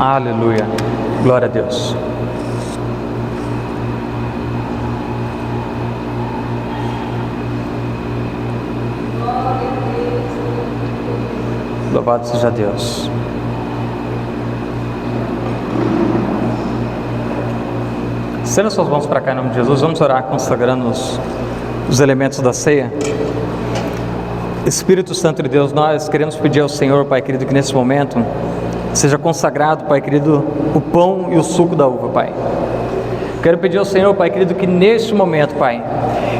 Aleluia. Glória a Deus. Louvado seja Deus. Estenda suas mãos para cá em nome de Jesus. Vamos orar consagrando os elementos da ceia. Espírito Santo de Deus, nós queremos pedir ao Senhor, Pai querido, que nesse momento seja consagrado, Pai querido, o pão e o suco da uva, Pai. Quero pedir ao Senhor, Pai querido, que neste momento, Pai,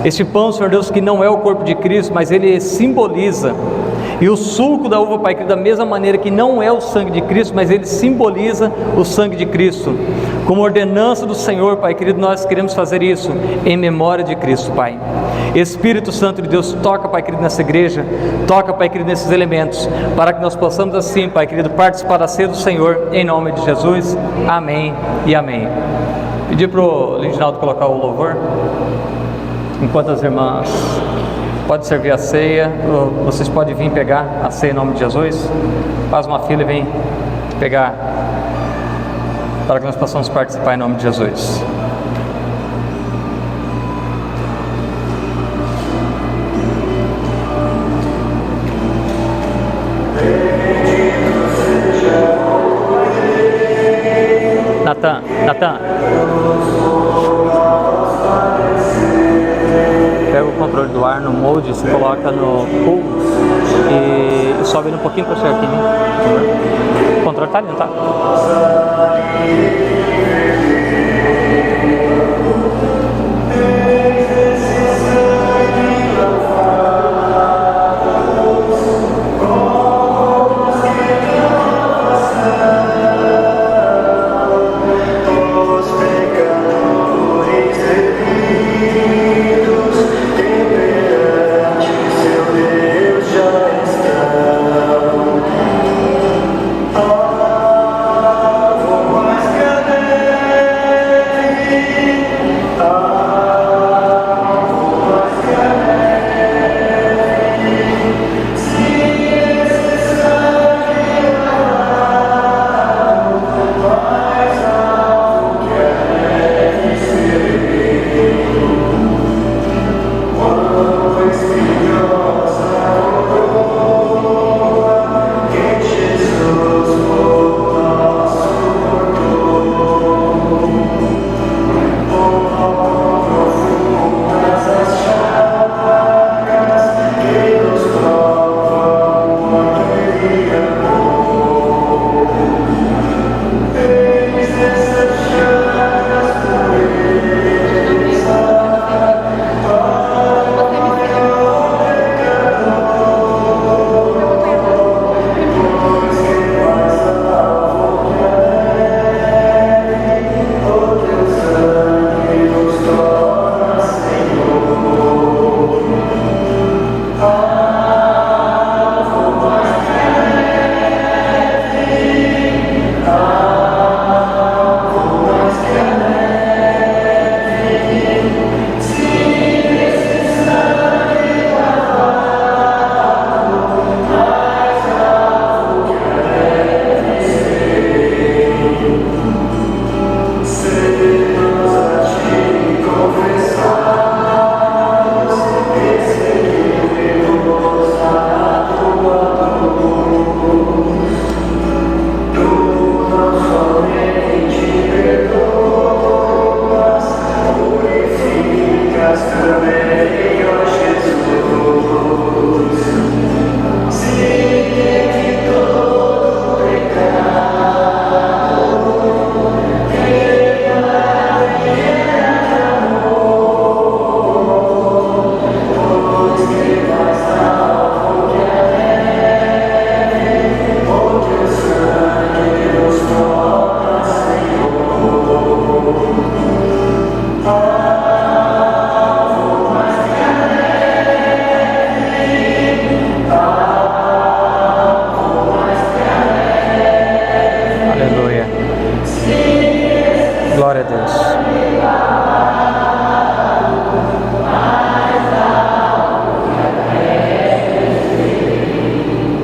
este pão, Senhor Deus, que não é o corpo de Cristo, mas ele simboliza, e o suco da uva, Pai querido, da mesma maneira que não é o sangue de Cristo, mas ele simboliza o sangue de Cristo. Como ordenança do Senhor, Pai querido, nós queremos fazer isso em memória de Cristo, Pai. Espírito Santo de Deus, toca, Pai querido, nessa igreja, toca, Pai querido, nesses elementos, para que nós possamos assim, Pai querido, participar da ceia do Senhor, em nome de Jesus. Amém e amém. Pedir para o Lidinaldo colocar o louvor, enquanto as irmãs podem servir a ceia, vocês podem vir pegar a ceia em nome de Jesus. Faz uma fila e vem pegar, para que nós possamos participar em nome de Jesus. Natan, pega o controle do ar no molde, se coloca no pool e sobe um pouquinho para chegar aqui, né? O controle tá ali, não tá? Glória a Deus.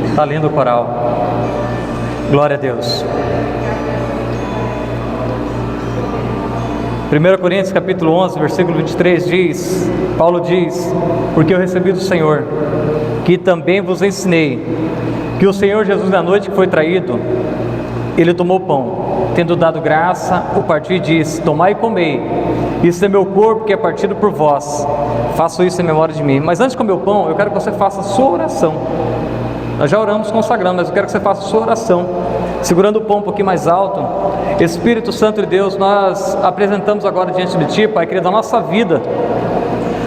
Está lindo o coral. Glória a Deus. 1 Coríntios capítulo 11, versículo 23 diz, Paulo diz, porque eu recebi do Senhor, que também vos ensinei, que o Senhor Jesus na noite que foi traído, Ele tomou o pão, tendo dado graça, o partiu e disse, tomai e comei, isso é meu corpo que é partido por vós, façam isso em memória de mim. Mas antes de comer o pão, eu quero que você faça a sua oração. Nós já oramos consagrando, mas eu quero que você faça a sua oração, segurando o pão um pouquinho mais alto. Espírito Santo de Deus, nós apresentamos agora diante de Ti, Pai querido, a nossa vida.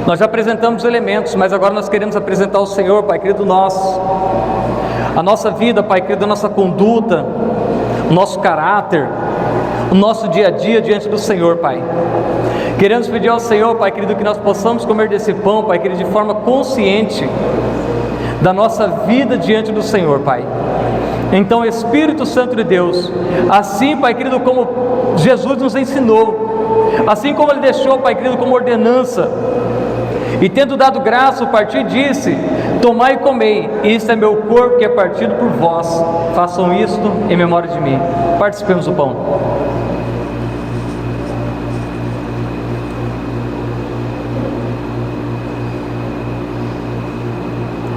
Nós já apresentamos os elementos, mas agora nós queremos apresentar ao Senhor, Pai querido, a nossa vida, Pai querido, a nossa conduta, o nosso caráter, o nosso dia a dia diante do Senhor, Pai. Queremos pedir ao Senhor, Pai querido, que nós possamos comer desse pão, Pai querido, de forma consciente da nossa vida diante do Senhor, Pai. Então, Espírito Santo de Deus, assim, Pai querido, como Jesus nos ensinou, assim como Ele deixou, Pai querido, como ordenança, e tendo dado graça, o partir disse, tomai e comei, isto é meu corpo que é partido por vós, façam isto em memória de mim. Participemos do pão.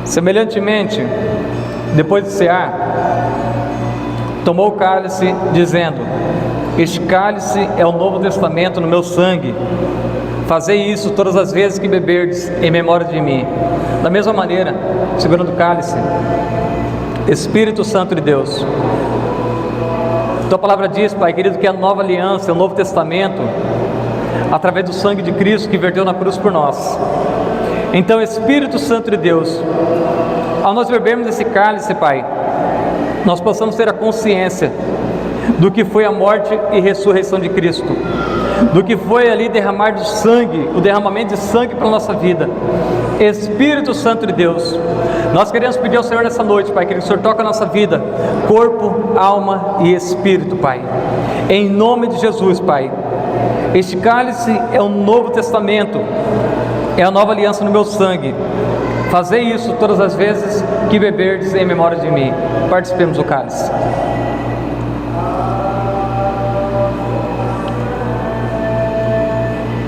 Semelhantemente, depois de cear, tomou o cálice, dizendo, este cálice é o Novo Testamento no meu sangue, fazei isso todas as vezes que beberdes em memória de mim. Da mesma maneira, segurando o cálice, Espírito Santo de Deus, Tua palavra diz, Pai querido, que é a nova aliança, é o Novo Testamento, através do sangue de Cristo que verteu na cruz por nós. Então, Espírito Santo de Deus, ao nós bebermos esse cálice, Pai, nós possamos ter a consciência do que foi a morte e ressurreição de Cristo, do que foi ali derramar de sangue, o derramamento de sangue para a nossa vida. Espírito Santo de Deus, nós queremos pedir ao Senhor nessa noite, Pai, que o Senhor toque a nossa vida, corpo, alma e espírito, Pai, em nome de Jesus, Pai. Este cálice é o Novo Testamento, é a nova aliança no meu sangue. Fazei isso todas as vezes que beberdes em memória de mim. Participemos do cálice.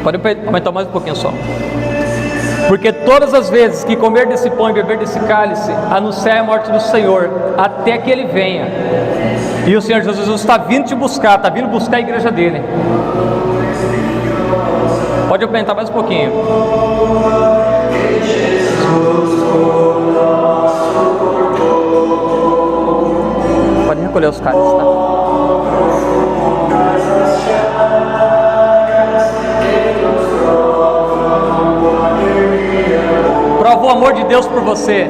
Pode aumentar mais um pouquinho só. Porque todas as vezes que comer desse pão e beber desse cálice, anunciai a morte do Senhor, até que Ele venha. E o Senhor Jesus está vindo te buscar, está vindo buscar a igreja dele. Pode aumentar mais um pouquinho. Pode recolher os cálices, tá? Prova o amor de Deus por você.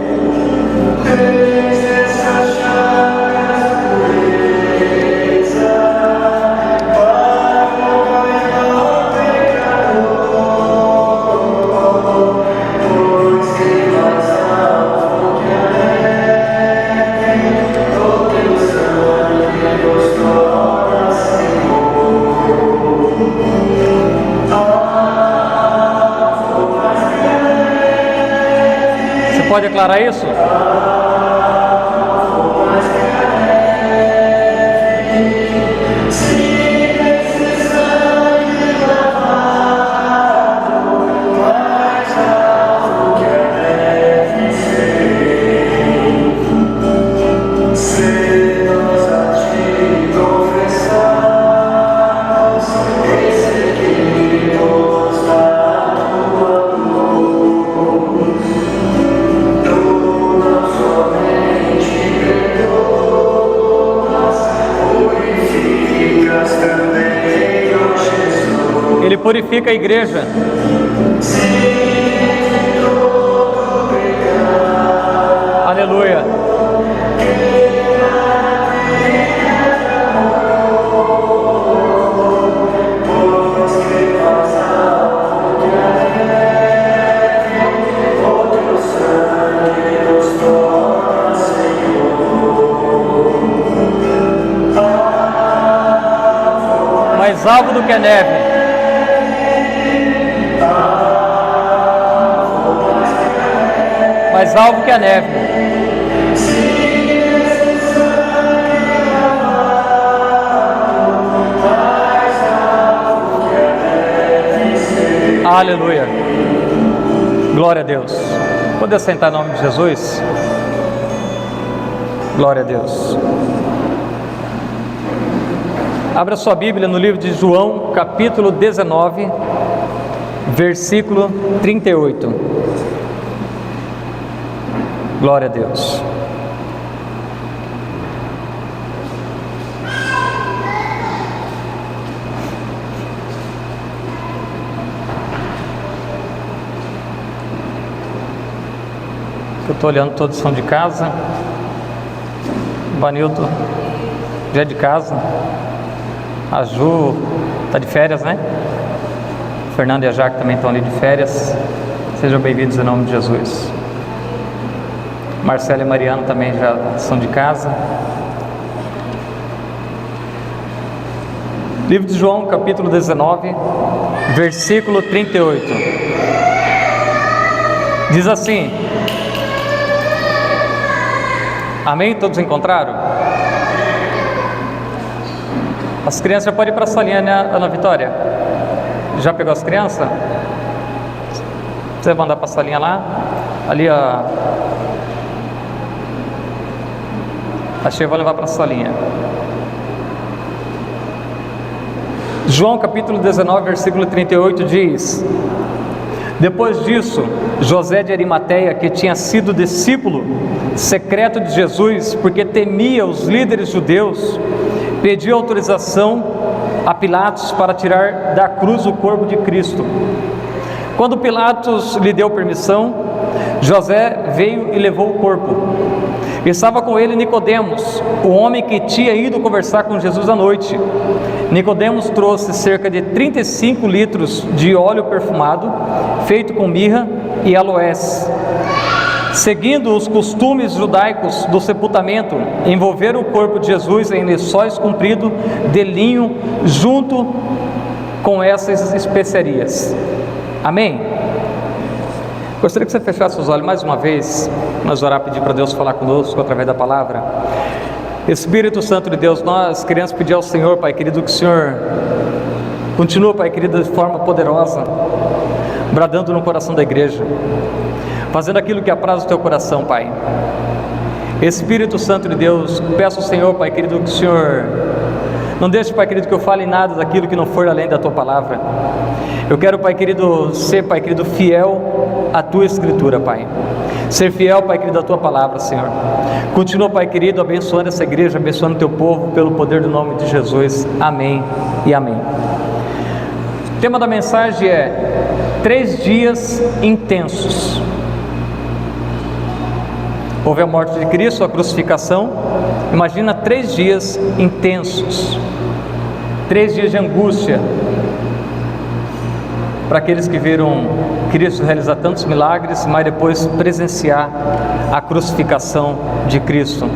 Pode declarar isso? Ele purifica a igreja. Aleluia. Mais alvo do que a neve. Mais alvo que a neve. Aleluia. Glória a Deus. Poder sentar em nome de Jesus? Glória a Deus. Abra sua Bíblia no livro de João, capítulo 19, versículo 38. Glória a Deus. Eu estou olhando, todos são de casa. O Vanildo já é de casa. A Ju está de férias, né? O Fernando e a Jaque também estão ali de férias. Sejam bem-vindos em nome de Jesus. Marcelo e Mariano também já são de casa. Livro de João, capítulo 19, versículo 38. Diz assim: amém? Todos encontraram? As crianças já podem ir para a salinha, né, Ana Vitória? Já pegou as crianças? Você vai mandar para a salinha lá? Ali a Cheia vai levar para a salinha. João capítulo 19, versículo 38 diz: depois disso, José de Arimateia, que tinha sido discípulo secreto de Jesus, porque temia os líderes judeus, pediu autorização a Pilatos para tirar da cruz o corpo de Cristo. Quando Pilatos lhe deu permissão, José veio e levou o corpo. Estava com ele Nicodemos, o homem que tinha ido conversar com Jesus à noite. Nicodemos trouxe cerca de 35 litros de óleo perfumado, feito com mirra e aloés. Seguindo os costumes judaicos do sepultamento, envolveram o corpo de Jesus em lençóis compridos de linho, junto com essas especiarias. Amém? Gostaria que você fechasse os olhos mais uma vez, nós orar, pedir para Deus falar conosco através da palavra. Espírito Santo de Deus, nós queremos pedir ao Senhor, Pai querido, que o Senhor continue, Pai querido, de forma poderosa, bradando no coração da igreja, fazendo aquilo que apraz o teu coração, Pai. Espírito Santo de Deus, peço ao Senhor, Pai querido, que o Senhor não deixe, Pai querido, que eu fale nada daquilo que não for além da tua palavra. Eu quero, Pai querido, ser, Pai querido, fiel à tua escritura, Pai. Ser fiel, Pai querido, à tua palavra, Senhor. Continua, Pai querido, abençoando essa igreja, abençoando o teu povo, pelo poder do nome de Jesus. Amém e amém. O tema da mensagem é 3 dias intensos. Houve a morte de Cristo, a crucificação. Imagina 3 dias intensos, 3 dias de angústia, para aqueles que viram Cristo realizar tantos milagres, mas depois presenciar a crucificação de Cristo.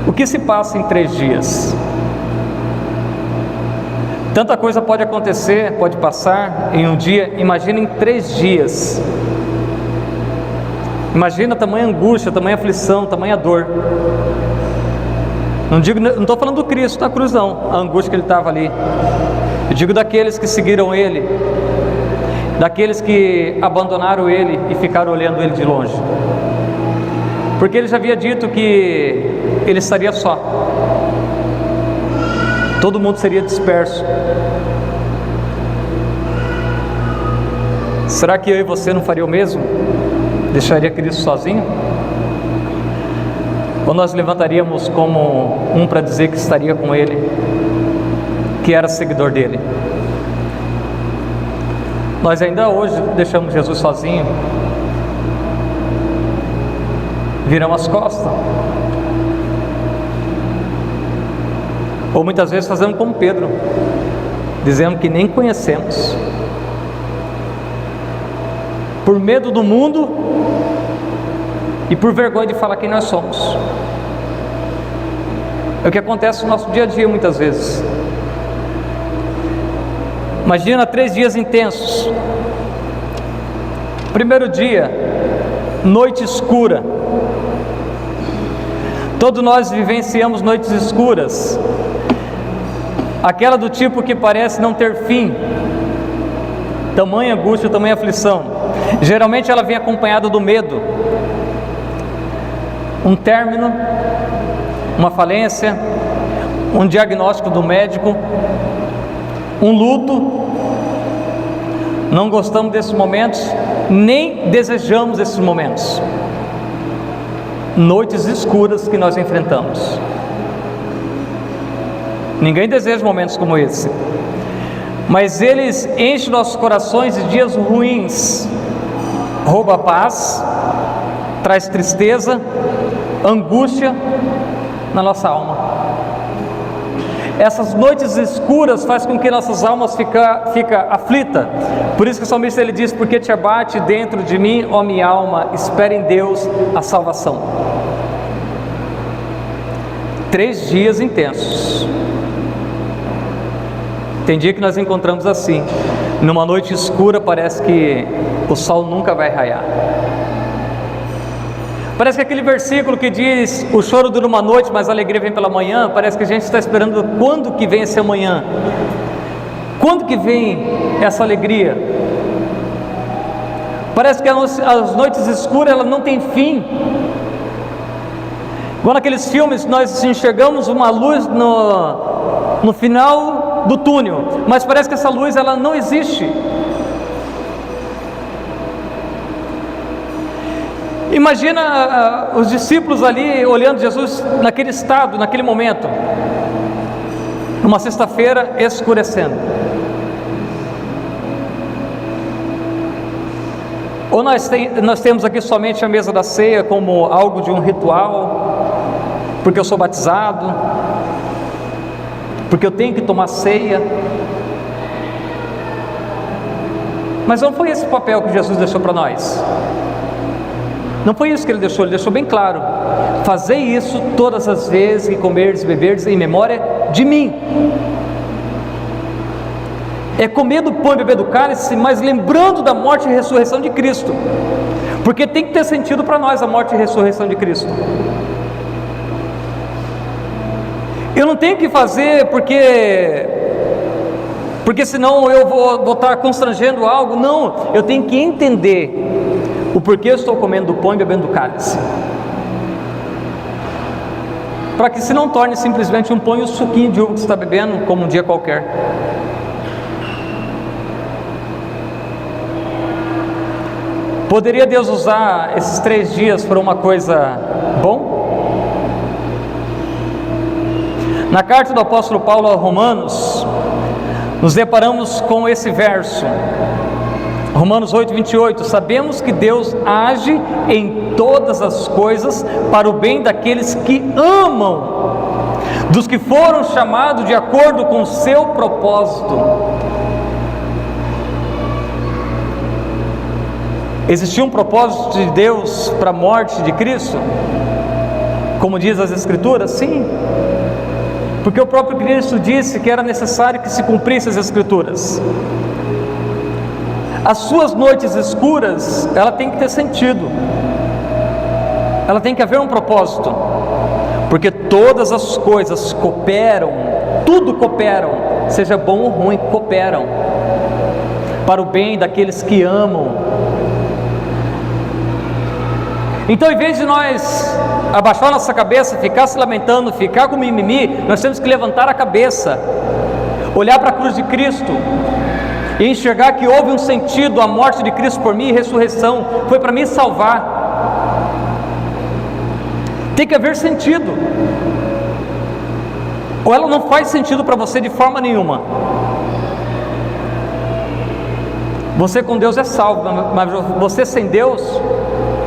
O que se passa em 3 dias? Tanta coisa pode acontecer, pode passar em um dia. Imagina em 3 dias. Imagina tamanha angústia, tamanha aflição, tamanha dor. Não estou falando do Cristo na cruz, não, a angústia que ele estava ali. Eu digo daqueles que seguiram ele, daqueles que abandonaram ele e ficaram olhando ele de longe, porque ele já havia dito que ele estaria só, todo mundo seria disperso. Será que eu e você não faria o mesmo? Deixaria Cristo sozinho? Ou nós levantaríamos como um para dizer que estaria com ele, que era seguidor dele? Nós ainda hoje deixamos Jesus sozinho, viramos as costas, ou muitas vezes fazemos como Pedro, dizemos que nem conhecemos, por medo do mundo e por vergonha de falar quem nós somos. É o que acontece no nosso dia a dia muitas vezes. Imagina 3 dias intensos. Primeiro dia, noite escura. Todos nós vivenciamos noites escuras. aquela do tipo que parece não ter fim, tamanha angústia, tamanha aflição. Geralmente ela vem acompanhada do medo, um término, uma falência, um diagnóstico do médico, um luto. Não gostamos desses momentos, nem desejamos esses momentos. Noites escuras que nós enfrentamos. Ninguém deseja momentos como esse, mas eles enchem nossos corações de dias ruins, rouba a paz, traz tristeza, angústia na nossa alma. Essas noites escuras faz com que nossas almas fica aflita. Por isso que o salmista ele diz: porque te abate dentro de mim, ó minha alma, espera em Deus a salvação. 3 dias intensos. Tem dia que nós encontramos assim, numa noite escura parece que o sol nunca vai raiar. Parece que aquele versículo que diz: o choro dura uma noite, mas a alegria vem pela manhã. Parece que a gente está esperando quando que vem esse amanhã, quando que vem essa alegria. Parece que as noites escuras elas não têm fim. Igual naqueles filmes nós enxergamos uma luz no final do túnel, mas parece que essa luz ela não existe. Imagina os discípulos ali olhando Jesus naquele estado, naquele momento, numa sexta-feira escurecendo. Ou nós temos aqui somente a mesa da ceia como algo de um ritual, porque eu sou batizado, porque eu tenho que tomar ceia. Mas não foi esse o papel que Jesus deixou para nós. Não foi isso que ele deixou bem claro: fazei isso todas as vezes que comerdes e beberdes em memória de mim. É comer do pão e beber do cálice, mas lembrando da morte e ressurreição de Cristo, porque tem que ter sentido para nós a morte e ressurreição de Cristo. Eu não tenho que fazer porque senão eu vou estar constrangendo algo. Não, eu tenho que entender o porquê eu estou comendo do pão e bebendo do cálice, para que se não torne simplesmente um pão e um suquinho de uva que você está bebendo como um dia qualquer. Poderia Deus usar esses 3 dias para uma coisa bom? Na carta do apóstolo Paulo aos Romanos, nos deparamos com esse verso, Romanos 8:28, sabemos que Deus age em todas as coisas para o bem daqueles que amam, dos que foram chamados de acordo com o seu propósito. Existia um propósito de Deus para a morte de Cristo? Como diz as Escrituras? Sim, porque o próprio Cristo disse que era necessário que se cumprissem as Escrituras. As suas noites escuras, ela tem que ter sentido, ela tem que haver um propósito, porque todas as coisas cooperam, tudo cooperam, seja bom ou ruim, cooperam para o bem daqueles que amam. Então, em vez de nós abaixar nossa cabeça, ficar se lamentando, ficar com mimimi, nós temos que levantar a cabeça, olhar para a cruz de Cristo e enxergar que houve um sentido a morte de Cristo por mim e ressurreição, foi para me salvar. Tem que haver sentido, ou ela não faz sentido para você de forma nenhuma. Você com Deus é salvo, mas você sem Deus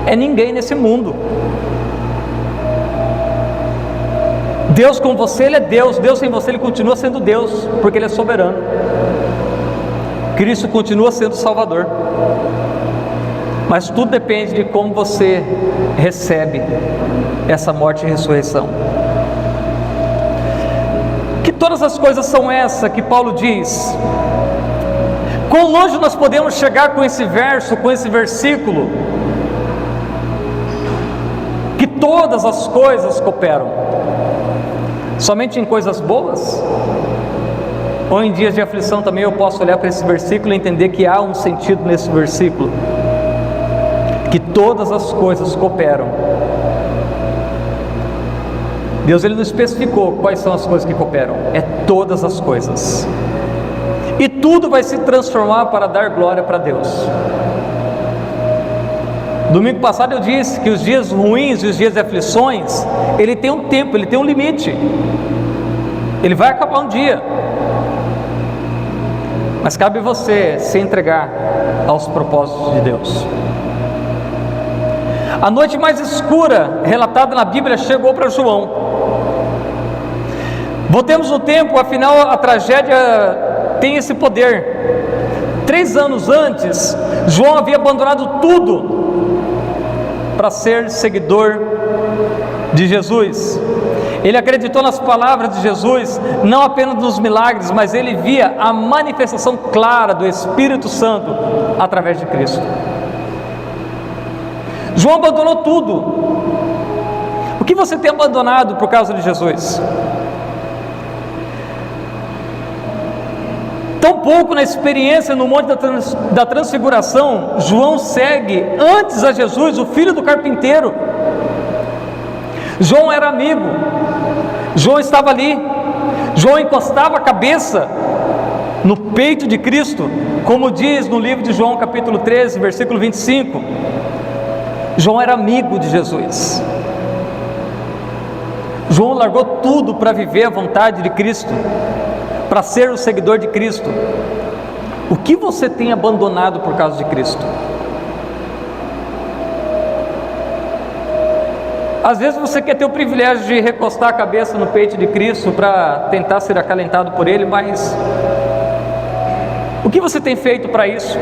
é ninguém nesse mundo. Deus com você, Ele é Deus. Deus sem você, Ele continua sendo Deus, porque Ele é soberano. Cristo continua sendo Salvador, mas tudo depende de como você recebe essa morte e ressurreição. Que todas as coisas são essas que Paulo diz? Quão longe nós podemos chegar com esse verso, com esse versículo? Que todas as coisas cooperam. Somente em coisas boas? ou em dias de aflição também eu posso olhar para esse versículo e entender que há um sentido nesse versículo, que todas as coisas cooperam. Deus, Ele não especificou quais são as coisas que cooperam, é todas as coisas, e tudo vai se transformar para dar glória para Deus. Domingo passado eu disse que os dias ruins e os dias de aflições, ele tem um tempo, ele tem um limite, ele vai acabar um dia, mas cabe você se entregar aos propósitos de Deus. A noite mais escura relatada na Bíblia chegou para João. Voltemos no tempo, afinal a tragédia tem esse poder. 3 anos antes, João havia abandonado tudo para ser seguidor de Jesus. Ele acreditou nas palavras de Jesus, não apenas nos milagres, mas ele via a manifestação clara do Espírito Santo através de Cristo. João abandonou tudo. O que você tem abandonado por causa de Jesus? Tão pouco na experiência no Monte da Transfiguração, João segue antes a Jesus, o filho do carpinteiro. João era amigo, João estava ali, João encostava a cabeça no peito de Cristo, como diz no livro de João capítulo 13, versículo 25. João era amigo de Jesus. João largou tudo para viver a vontade de Cristo, para ser o seguidor de Cristo. O que você tem abandonado por causa de Cristo? Às vezes você quer ter o privilégio de recostar a cabeça no peito de Cristo para tentar ser acalentado por Ele, mas o que você tem feito para isso?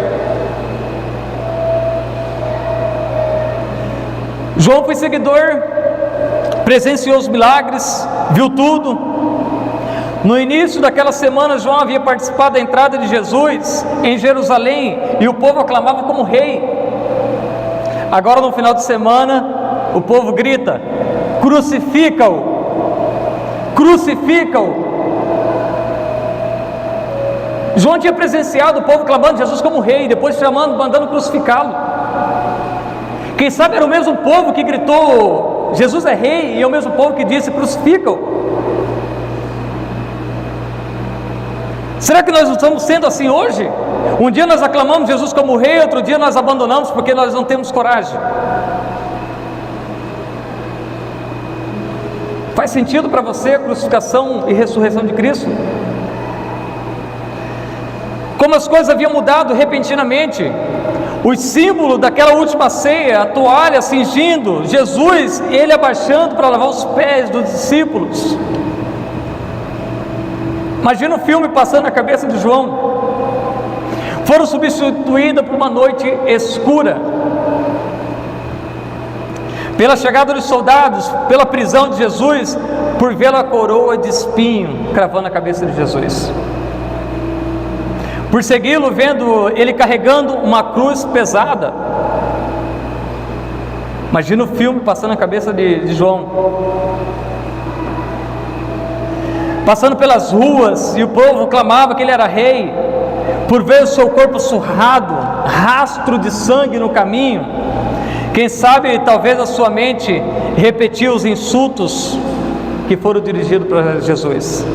João foi seguidor, presenciou os milagres, viu tudo. No início daquela semana, João havia participado da entrada de Jesus em Jerusalém e o povo aclamava como rei. Agora, no final de semana, o povo grita: crucifica-o, crucifica-o. João tinha presenciado o povo clamando Jesus como rei, depois mandando crucificá-lo. Quem sabe era o mesmo povo que gritou Jesus é rei, e é o mesmo povo que disse crucifica-o. Será que nós estamos sendo assim hoje? Um dia nós aclamamos Jesus como rei, outro dia nós abandonamos porque nós não temos coragem. Faz sentido para você a crucificação e ressurreição de Cristo? Como as coisas haviam mudado repentinamente, o símbolo daquela última ceia, a toalha cingindo, Jesus, ele abaixando para lavar os pés dos discípulos. Imagina o filme passando na cabeça de João. Foram substituídas por uma noite escura, pela chegada dos soldados, pela prisão de Jesus, por vê-la a coroa de espinho cravando a cabeça de Jesus, por segui-lo vendo ele carregando uma cruz pesada. Imagina o filme passando na cabeça de João, passando pelas ruas e o povo clamava que ele era rei, por ver o seu corpo surrado, rastro de sangue no caminho. Quem sabe talvez a sua mente repetiu os insultos que foram dirigidos para Jesus.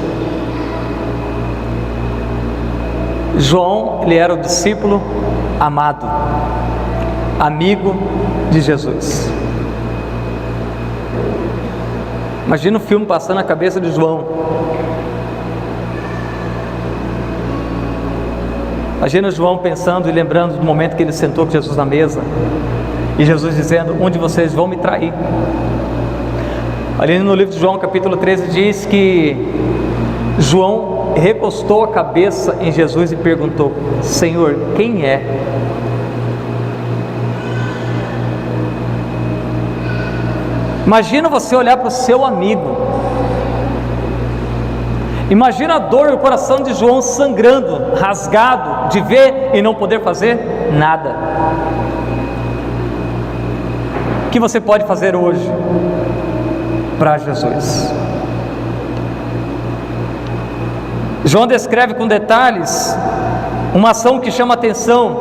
João, ele era o discípulo amado, amigo de Jesus. Imagina o filme passando na cabeça de João. Imagina João pensando e lembrando do momento que ele sentou com Jesus na mesa, e Jesus dizendo: um de vocês vão me trair. Ali no livro de João capítulo 13 diz que João recostou a cabeça em Jesus e perguntou: Senhor, quem é? Imagina você olhar para o seu amigo, imagina a dor no coração de João sangrando, rasgado, de ver e não poder fazer nada. O que você pode fazer hoje para Jesus? João descreve com detalhes uma ação que chama a atenção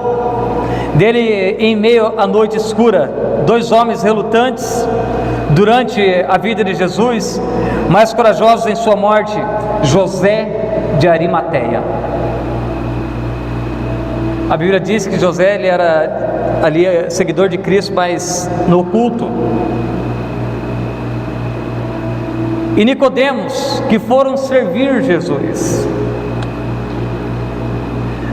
dele em meio à noite escura. 2 homens relutantes durante a vida de Jesus, mais corajosos em sua morte: José de Arimateia. A Bíblia diz que José, ele era ali seguidor de Cristo, mas no oculto. E Nicodemos, que foram servir Jesus.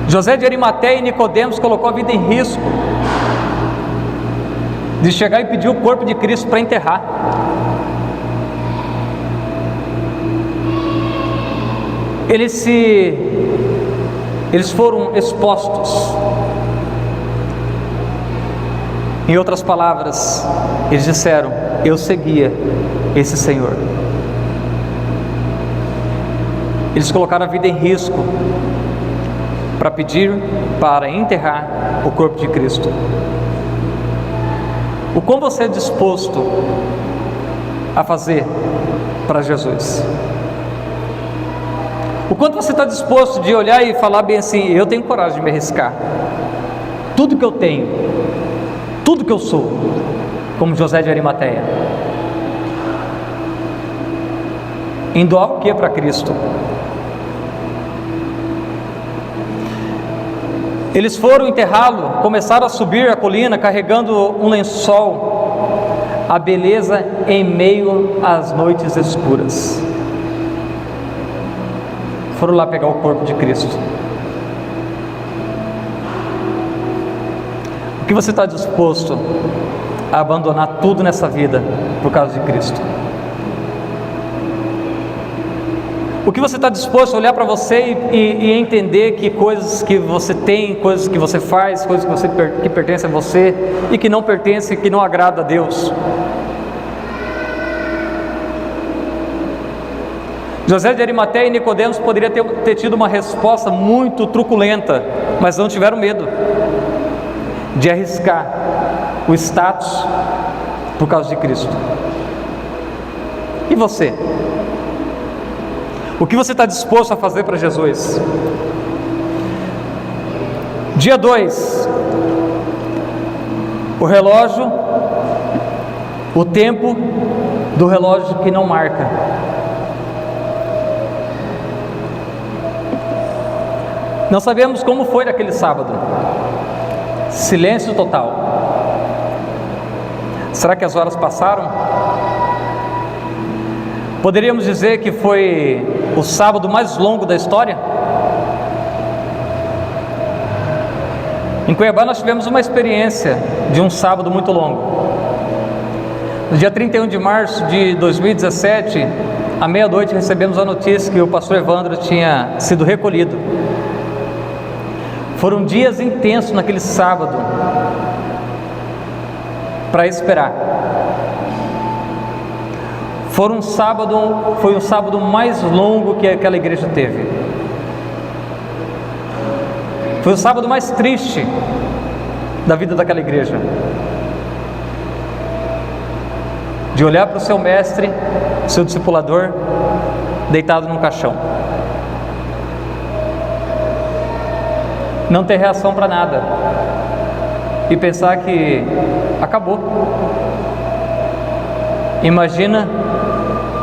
José de Arimateia e Nicodemos colocou a vida em risco de chegar e pedir o corpo de Cristo para enterrar. Eles foram expostos. Em outras palavras, eles disseram: eu seguia esse Senhor. Eles colocaram a vida em risco para pedir para enterrar o corpo de Cristo. O quão você é disposto a fazer para Jesus? O quanto você está disposto de olhar e falar bem assim: eu tenho coragem de me arriscar, tudo que eu tenho, tudo que eu sou, como José de Arimateia, em doar o que para Cristo? Eles foram enterrá-lo, começaram a subir a colina carregando um lençol, a beleza em meio às noites escuras. Foram lá pegar o corpo de Cristo. O que você está disposto a abandonar tudo nessa vida por causa de Cristo? O que você está disposto a olhar para você e entender que coisas que você tem, coisas que você faz, coisas que pertencem a você e que não pertencem, que não agrada a Deus? José de Arimateia e Nicodemos poderiam ter tido uma resposta muito truculenta, mas não tiveram medo de arriscar o status por causa de Cristo. E você? O que você está disposto a fazer para Jesus? Dia 2, o relógio, o tempo do relógio que não marca. Não sabemos como foi naquele sábado. Silêncio total. Será que as horas passaram? Poderíamos dizer que foi o sábado mais longo da história? Em Cuiabá nós tivemos uma experiência de um sábado muito longo. No dia 31 de março de 2017, à meia-noite, recebemos a notícia que o pastor Evandro tinha sido recolhido. Foram dias intensos naquele sábado para esperar. Foi um sábado mais longo que aquela igreja teve. Foi o sábado mais triste da vida daquela igreja. De olhar para o seu mestre, seu discipulador, deitado num caixão. Não ter reação para nada. E pensar que acabou. Imagina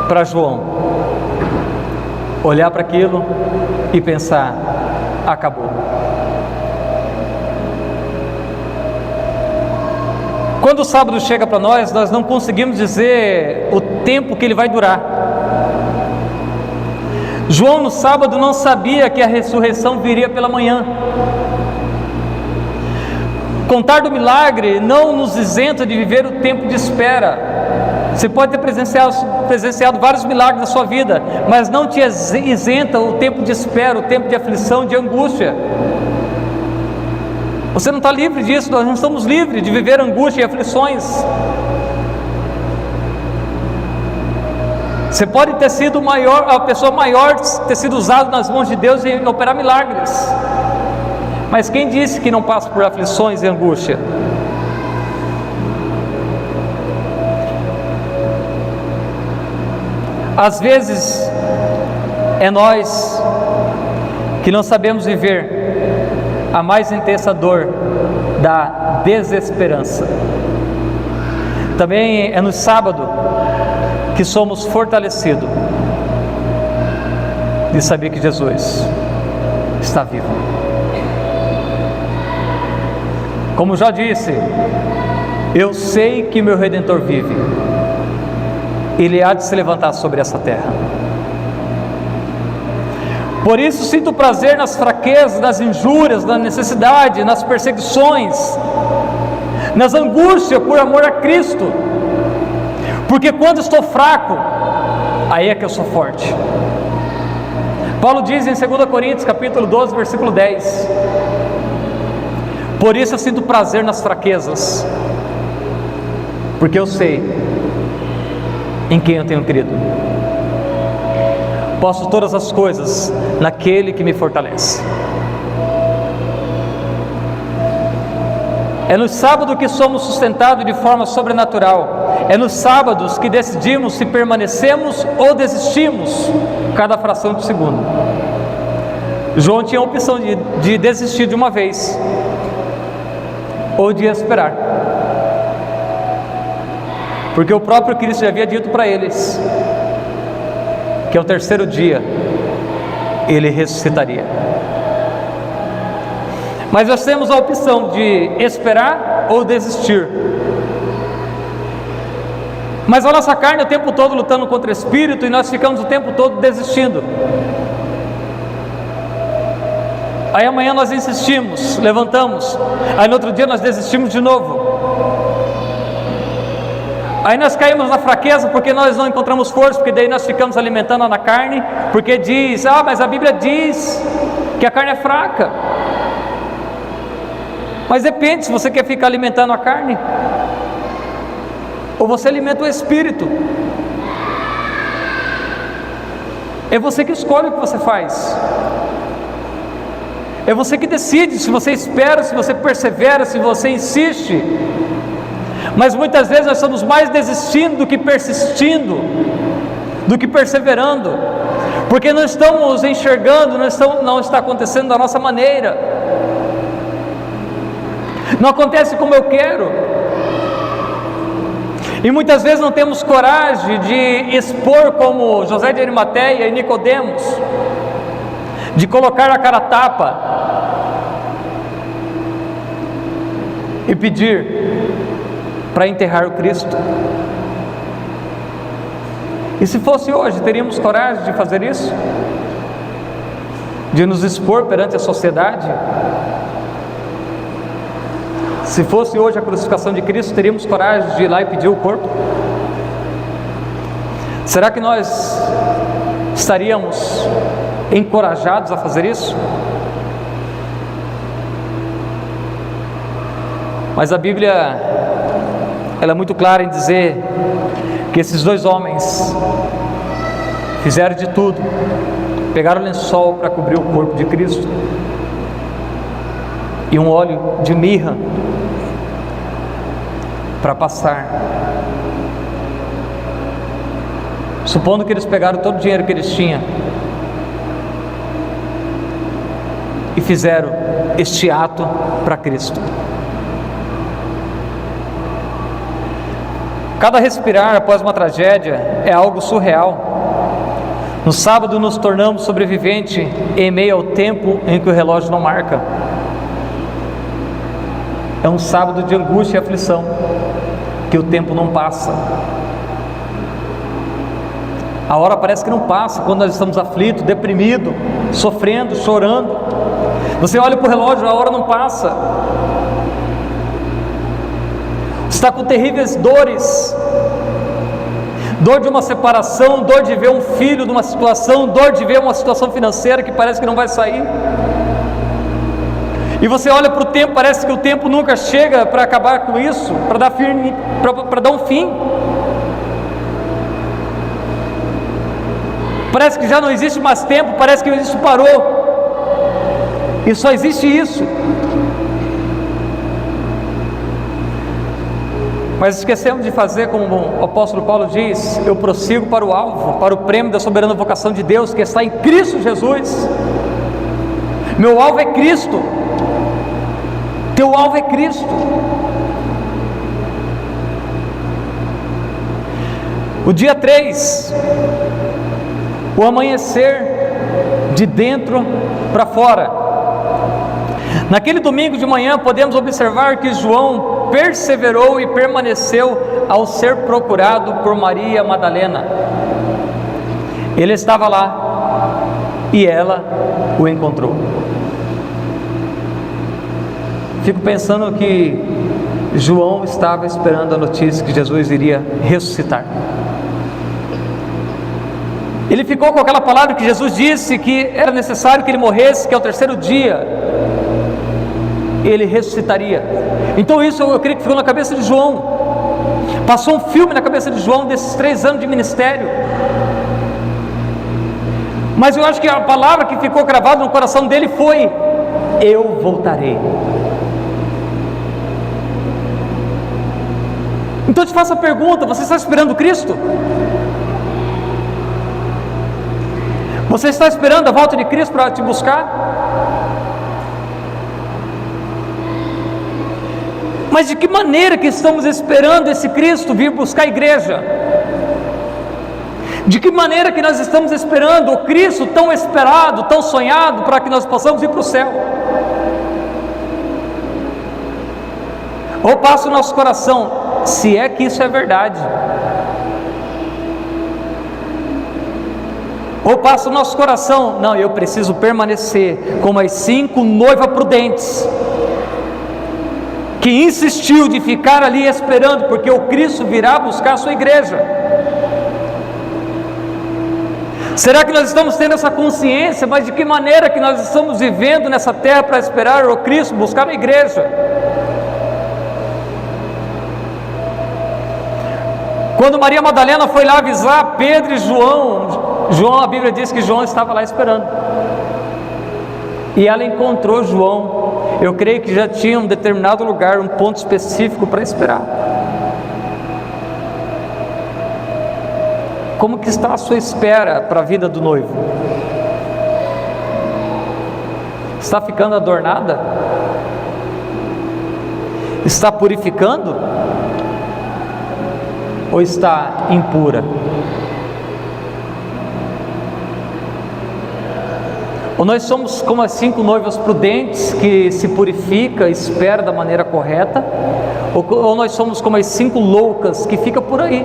para João olhar para aquilo e pensar: acabou. Quando o sábado chega para nós não conseguimos dizer o tempo que ele vai durar. João no sábado não sabia que a ressurreição viria pela manhã. Contar do milagre não nos isenta de viver o tempo de espera. Você pode ter presenciado vários milagres na sua vida, mas não te isenta o tempo de espera, o tempo de aflição, de angústia. Você não está livre disso, nós não estamos livres de viver angústia e aflições. Você pode ter sido a pessoa maior, ter sido usado nas mãos de Deus e operar milagres. Mas quem disse que não passa por aflições e angústia? Às vezes é nós que não sabemos viver a mais intensa dor da desesperança. Também é no sábado que somos fortalecidos de saber que Jesus está vivo. Como já disse, eu sei que meu Redentor vive. Ele há de se levantar sobre essa terra. Por isso sinto prazer nas fraquezas, nas injúrias, na necessidade, nas perseguições, nas angústias por amor a Cristo. Porque quando estou fraco, aí é que eu sou forte. Paulo diz em 2 Coríntios capítulo 12, versículo 10: por isso eu sinto prazer nas fraquezas, porque eu sei em quem eu tenho crido. Posso todas as coisas naquele que me fortalece. É no sábado que somos sustentados de forma sobrenatural. É nos sábados que decidimos se permanecemos ou desistimos, cada fração de segundo. João tinha a opção de desistir de uma vez, ou de esperar, porque o próprio Cristo já havia dito para eles que ao terceiro dia ele ressuscitaria. Mas nós temos a opção de esperar ou desistir. Mas a nossa carne o tempo todo lutando contra o Espírito, e nós ficamos o tempo todo desistindo. Aí amanhã nós insistimos, levantamos, aí no outro dia nós desistimos de novo. Aí nós caímos na fraqueza porque nós não encontramos força, porque daí nós ficamos alimentando na carne, porque diz, mas a Bíblia diz que a carne é fraca. Mas depende se você quer ficar alimentando a carne, ou você alimenta o Espírito. É você que escolhe o que você faz. É você que decide se você espera, se você persevera, se você insiste. Mas muitas vezes nós estamos mais desistindo do que persistindo, do que perseverando, porque não estamos enxergando, não está acontecendo da nossa maneira, não acontece como eu quero, e muitas vezes não temos coragem de expor como José de Arimateia e Nicodemos, de colocar a cara a tapa e pedir para enterrar o Cristo. E se fosse hoje, teríamos coragem de fazer isso? De nos expor perante a sociedade? Se fosse hoje a crucificação de Cristo, teríamos coragem de ir lá e pedir o corpo? Será que nós estaríamos encorajados a fazer isso? Mas a Bíblia, ela é muito clara em dizer que esses dois homens fizeram de tudo, pegaram o lençol para cobrir o corpo de Cristo e um óleo de mirra para passar. Supondo que eles pegaram todo o dinheiro que eles tinham e fizeram este ato para Cristo. Cada respirar após uma tragédia é algo surreal. No sábado nos tornamos sobreviventes em meio ao tempo em que o relógio não marca. É um sábado de angústia e aflição, que o tempo não passa. A hora parece que não passa quando nós estamos aflitos, deprimidos, sofrendo, chorando. Você olha para o relógio, a hora não passa. Está com terríveis dores, dor de uma separação, dor de ver um filho de uma situação, dor de ver uma situação financeira que parece que não vai sair. E você olha para o tempo, parece que o tempo nunca chega para acabar com isso, para dar um fim. Parece que já não existe mais tempo, parece que isso parou. E só existe isso. Mas esquecemos de fazer como o apóstolo Paulo diz: eu prossigo para o alvo, para o prêmio da soberana vocação de Deus que está em Cristo Jesus. Meu alvo é Cristo. Teu alvo é Cristo. O dia 3, o amanhecer de dentro para fora. Naquele domingo de manhã podemos observar que João perseverou e permaneceu ao ser procurado por Maria Madalena. Ele estava lá e ela o encontrou. Fico pensando que João estava esperando a notícia que Jesus iria ressuscitar. Ele ficou com aquela palavra que Jesus disse que era necessário que ele morresse, que ao terceiro dia ele ressuscitaria. Então isso eu creio que ficou na cabeça de João. Passou um filme na cabeça de João desses 3 anos de ministério. Mas eu acho que a palavra que ficou gravada no coração dele foi: eu voltarei. Então eu te faço a pergunta: você está esperando Cristo? Você está esperando a volta de Cristo para te buscar? Mas de que maneira que estamos esperando esse Cristo vir buscar a igreja? De que maneira que nós estamos esperando o Cristo tão esperado, tão sonhado, para que nós possamos ir para o céu? Ou passa o nosso coração, se é que isso é verdade, ou passa o nosso coração, não, eu preciso permanecer como as 5 noivas prudentes, que insistiu de ficar ali esperando, porque o Cristo virá buscar a sua igreja. Será que nós estamos tendo essa consciência? Mas de que maneira que nós estamos vivendo nessa terra para esperar o Cristo buscar a igreja? Quando Maria Madalena foi lá avisar Pedro e João, a Bíblia diz que João estava lá esperando, e ela encontrou João. Eu creio que já tinha um determinado lugar, um ponto específico para esperar. Como que está a sua espera para a vida do noivo? Está ficando adornada? Está purificando? Ou está impura? Ou nós somos como as 5 noivas prudentes que se purifica, espera da maneira correta, ou nós somos como as 5 loucas que fica por aí?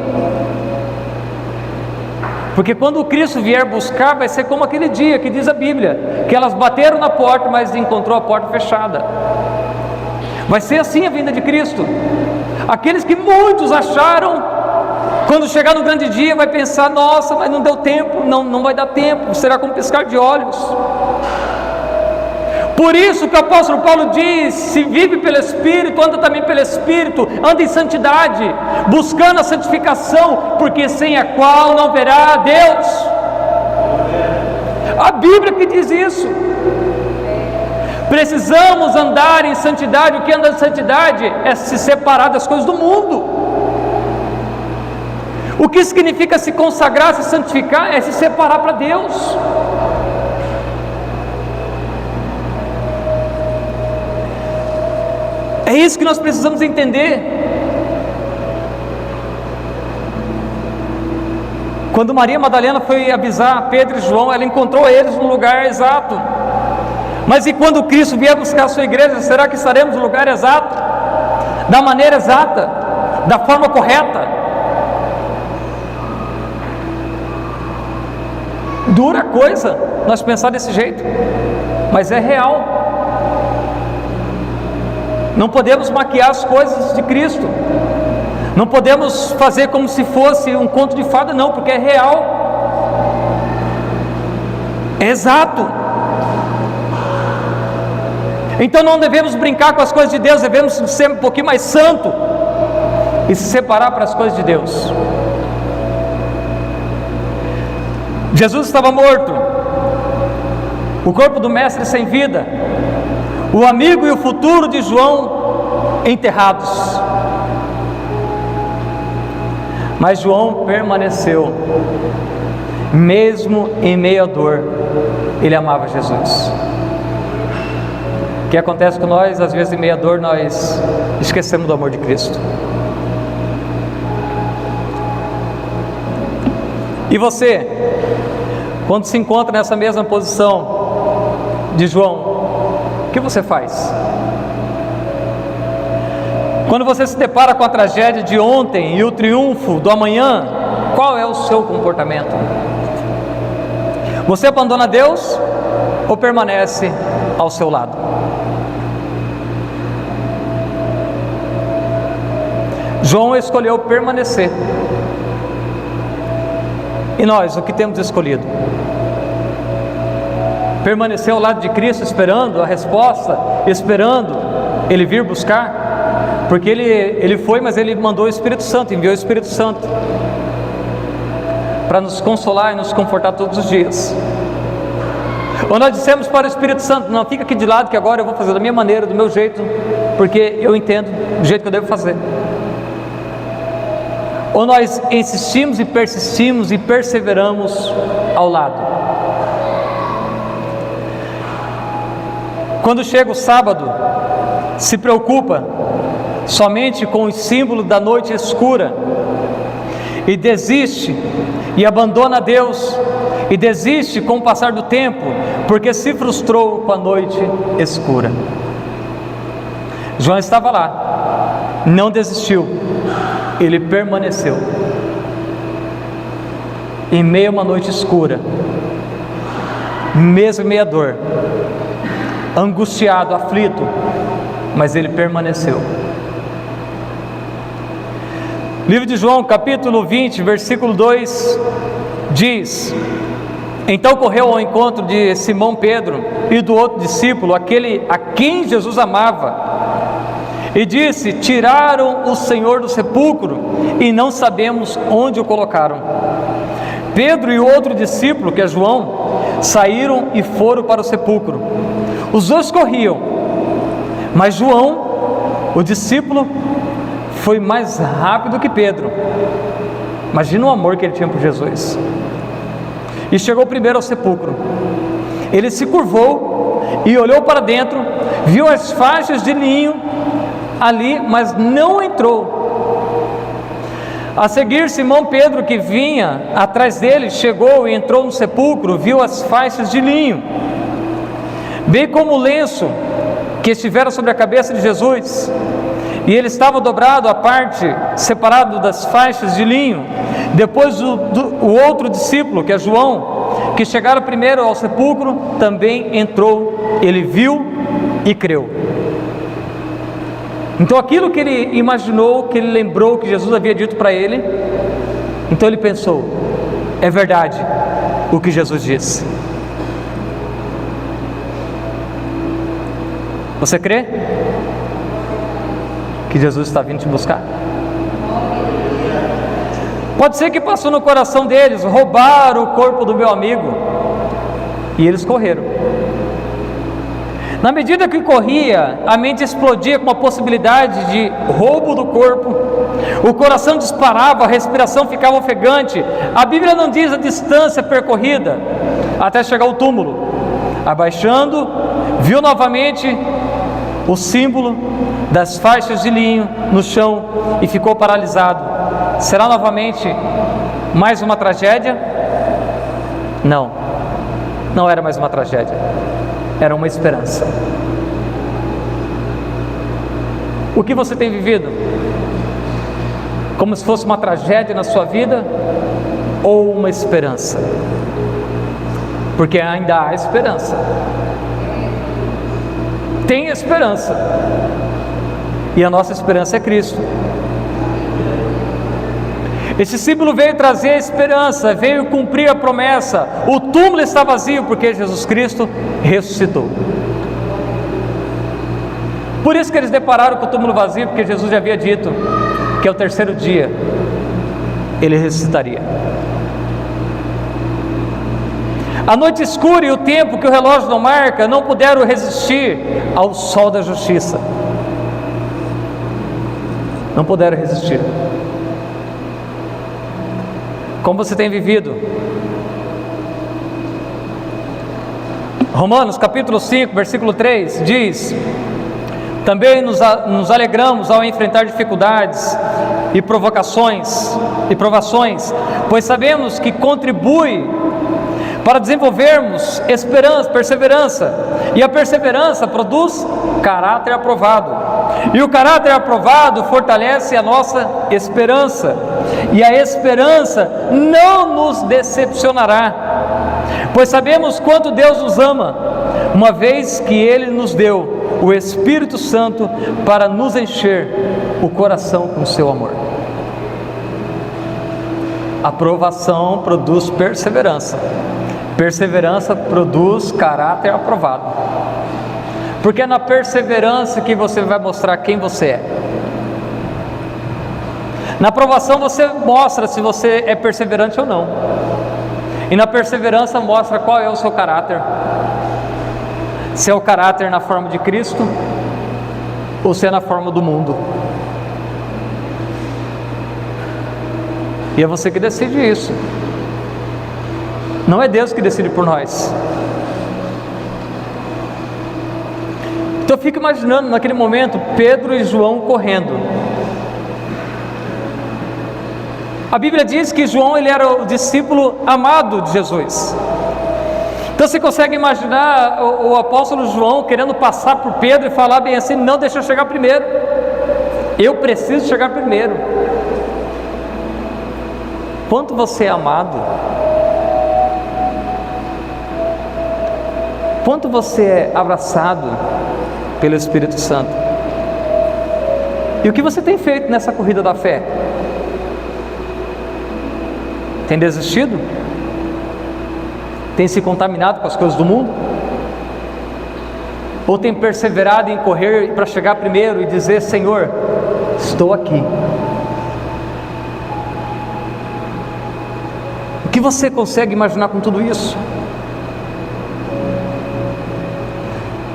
Porque quando o Cristo vier buscar, vai ser como aquele dia que diz a Bíblia, que elas bateram na porta, mas encontrou a porta fechada. Vai ser assim a vinda de Cristo. Aqueles que muitos acharam, quando chegar no grande dia, vai pensar: nossa, mas não deu tempo. Não vai dar tempo, será como piscar de olhos. Por isso que o apóstolo Paulo diz: se vive pelo Espírito, anda também pelo Espírito, anda em santidade, buscando a santificação, porque sem a qual não verá a Deus. A Bíblia que diz isso. Precisamos andar em santidade. O que anda em santidade é se separar das coisas do mundo. O que significa se consagrar, se santificar? É se separar para Deus. É isso que nós precisamos entender. Quando Maria Madalena foi avisar Pedro e João, ela encontrou eles no lugar exato. Mas e quando Cristo vier buscar a sua igreja, será que estaremos no lugar exato? Da maneira exata? Da forma correta? Dura coisa nós pensar desse jeito, mas é real. Não podemos maquiar as coisas de Cristo, não podemos fazer como se fosse um conto de fada, não, porque é real, é exato. Então não devemos brincar com as coisas de Deus, devemos ser um pouquinho mais santo e se separar para as coisas de Deus. Jesus estava morto, o corpo do mestre sem vida, o amigo e o futuro de João enterrados. Mas João permaneceu, mesmo em meio à dor, ele amava Jesus. que acontece com nós, às vezes em meia dor nós esquecemos do amor de Cristo. E você, quando se encontra nessa mesma posição de João, o que você faz? Quando você se depara com a tragédia de ontem e o triunfo do amanhã, qual é o seu comportamento? Você abandona Deus ou permanece ao seu lado? João escolheu permanecer. E nós, o que temos escolhido? Permanecer ao lado de Cristo, esperando a resposta, esperando Ele vir buscar, porque Ele foi, mas Ele mandou o Espírito Santo, enviou o Espírito Santo para nos consolar e nos confortar todos os dias. Ou nós dissemos para o Espírito Santo: não, fica aqui de lado que agora eu vou fazer da minha maneira, do meu jeito, porque eu entendo do jeito que eu devo fazer. Ou nós insistimos e persistimos e perseveramos ao lado. Quando chega o sábado, se preocupa somente com o símbolo da noite escura e desiste e abandona Deus e desiste com o passar do tempo, porque se frustrou com a noite escura. João estava lá, não desistiu, ele permaneceu em meio a uma noite escura, mesmo em meio à dor, angustiado, aflito, mas ele permaneceu. Livro de João, capítulo 20, versículo 2, diz: então correu ao encontro de Simão Pedro e do outro discípulo, aquele a quem Jesus amava, e disse: tiraram o Senhor do sepulcro e não sabemos onde o colocaram. Pedro e o outro discípulo, que é João, saíram e foram para o sepulcro. Os dois corriam, mas João, o discípulo, foi mais rápido que Pedro. Imagina o amor que ele tinha por Jesus. E chegou primeiro ao sepulcro. Ele se curvou e olhou para dentro, viu as faixas de linho ali, mas não entrou. A seguir, Simão Pedro, que vinha atrás dele, chegou e entrou no sepulcro, viu as faixas de linho, bem como o lenço que estivera sobre a cabeça de Jesus, e ele estava dobrado à parte, separado das faixas de linho. Depois o outro discípulo, que é João, que chegara primeiro ao sepulcro, também entrou. Ele viu e creu. Então aquilo que ele imaginou, que ele lembrou que Jesus havia dito para ele, então ele pensou: é verdade o que Jesus disse. Você crê que Jesus está vindo te buscar? Pode ser que passou no coração deles: roubaram o corpo do meu amigo, e eles correram. Na medida que corria, a mente explodia com a possibilidade de roubo do corpo, o coração disparava, a respiração ficava ofegante. A Bíblia não diz a distância percorrida até chegar ao túmulo. Abaixando, viu novamente o símbolo das faixas de linho no chão e ficou paralisado. Será novamente mais uma tragédia? Não, não era mais uma tragédia, era uma esperança. O que você tem vivido? Como se fosse uma tragédia na sua vida ou uma esperança? Porque ainda há esperança. Tem esperança. E a nossa esperança é Cristo. Esse símbolo veio trazer a esperança, veio cumprir a promessa. O túmulo está vazio porque Jesus Cristo ressuscitou. Por isso que eles depararam com o túmulo vazio, porque Jesus já havia dito que ao terceiro dia ele ressuscitaria. A noite escura e o tempo que o relógio não marca não puderam resistir ao sol da justiça. Não puderam resistir. Como você tem vivido? Romanos capítulo 5, versículo 3 diz: também nos alegramos ao enfrentar dificuldades e provações, pois sabemos que contribui para desenvolvermos esperança, perseverança, e a perseverança produz caráter aprovado, e o caráter aprovado fortalece a nossa esperança, e a esperança não nos decepcionará, pois sabemos quanto Deus nos ama, uma vez que Ele nos deu o Espírito Santo para nos encher o coração com seu amor. Aprovação produz perseverança, perseverança produz caráter aprovado, porque é na perseverança que você vai mostrar quem você é. Na aprovação você mostra se você é perseverante ou não, e na perseverança mostra qual é o seu caráter, se é o caráter na forma de Cristo ou se é na forma do mundo. E é você que decide isso, não é Deus que decide por nós. Então eu fico imaginando naquele momento Pedro e João correndo. A Bíblia diz que João, ele era o discípulo amado de Jesus. Então você consegue imaginar o apóstolo João querendo passar por Pedro e falar bem assim: não, deixa eu chegar primeiro, eu preciso chegar primeiro. Quanto você é amado, quanto você é abraçado pelo Espírito Santo, e o que você tem feito nessa corrida da fé? Tem desistido? Tem se contaminado com as coisas do mundo? Ou tem perseverado em correr para chegar primeiro e dizer: Senhor, estou aqui? O que você consegue imaginar com tudo isso?